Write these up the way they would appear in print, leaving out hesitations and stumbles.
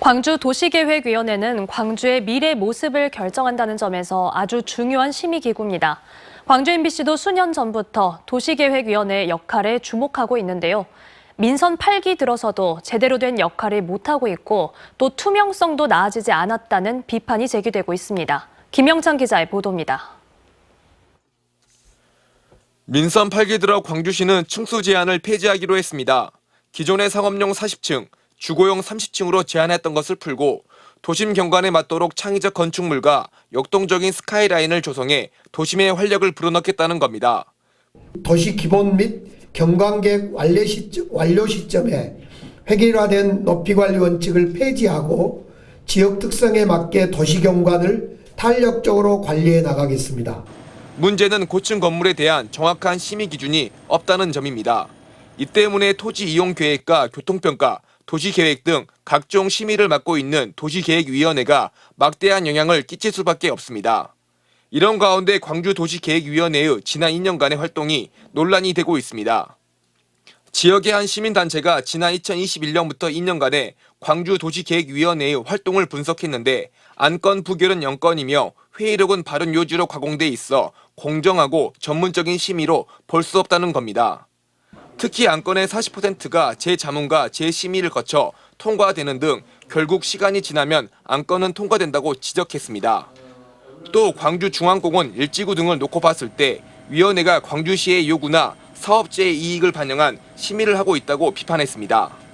광주도시계획위원회는 광주의 미래 모습을 결정한다는 점에서 아주 중요한 심의기구입니다. 광주 MBC도 수년 전부터 도시계획위원회의 역할에 주목하고 있는데요. 민선 8기 들어서도 제대로 된 역할을 못하고 있고 또 투명성도 나아지지 않았다는 비판이 제기되고 있습니다. 김영찬 기자의 보도입니다. 민선 8기 들어 광주시는 층수 제한을 폐지하기로 했습니다. 기존의 상업용 40층, 주거용 30층으로 제한했던 것을 풀고 도심 경관에 맞도록 창의적 건축물과 역동적인 스카이라인을 조성해 도심의 활력을 불어넣겠다는 겁니다. 도시 기본 및 경관계획 완료 시점에 획일화된 높이관리 원칙을 폐지하고 지역 특성에 맞게 도시 경관을 탄력적으로 관리해 나가겠습니다. 문제는 고층 건물에 대한 정확한 심의 기준이 없다는 점입니다. 이 때문에 토지 이용 계획과 교통평가, 도시계획 등 각종 심의를 맡고 있는 도시계획위원회가 막대한 영향을 끼칠 수밖에 없습니다. 이런 가운데 광주도시계획위원회의 지난 2년간의 활동이 논란이 되고 있습니다. 지역의 한 시민단체가 지난 2021년부터 2년간의 광주도시계획위원회의 활동을 분석했는데 안건 부결은 0건이며 회의록은 바른 요지로 가공돼 있어 공정하고 전문적인 심의로 볼 수 없다는 겁니다. 특히 안건의 40%가 재자문과 재심의를 거쳐 통과되는 등 결국 시간이 지나면 안건은 통과된다고 지적했습니다. 또 광주중앙공원 일지구 등을 놓고 봤을 때 위원회가 광주시의 요구나 사업자의 이익을 반영한 심의를 하고 있다고 비판했습니다.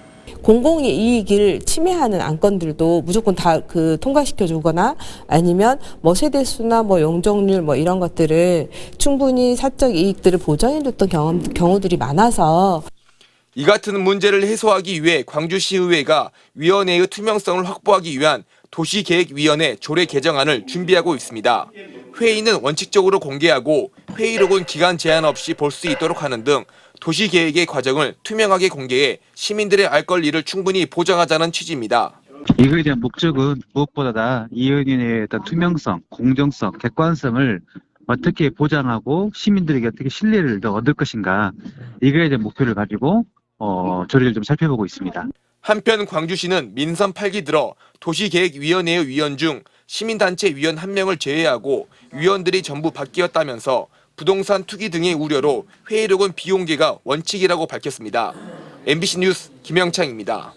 공공의 이익을 침해하는 안건들도 무조건 다 통과시켜 주거나 아니면 세대수나 용적률 이런 것들을 충분히 사적 이익들을 보장해 줬던 경우들이 많아서 이 같은 문제를 해소하기 위해 광주시의회가 위원회의 투명성을 확보하기 위한 도시계획위원회 조례 개정안을 준비하고 있습니다. 회의는 원칙적으로 공개하고 회의록은 기간 제한 없이 볼 수 있도록 하는 등 도시계획의 과정을 투명하게 공개해 시민들의 알 권리를 충분히 보장하자는 취지입니다. 이거에 대한 목적은 무엇보다 이 의원회의 투명성, 공정성, 객관성을 어떻게 보장하고 시민들에게 어떻게 신뢰를 더 얻을 것인가, 이거에 대한 목표를 가지고 조례를 좀 살펴보고 있습니다. 한편 광주시는 민선 8기 들어 도시계획위원회의 위원 중 시민단체 위원 1명을 제외하고 위원들이 전부 바뀌었다면서 부동산 투기 등의 우려로 회의록은 비공개가 원칙이라고 밝혔습니다. MBC 뉴스 김영창입니다.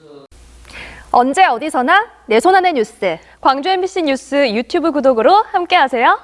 언제 어디서나 내 손 안의 뉴스. 광주 MBC 뉴스 유튜브 구독으로 함께하세요.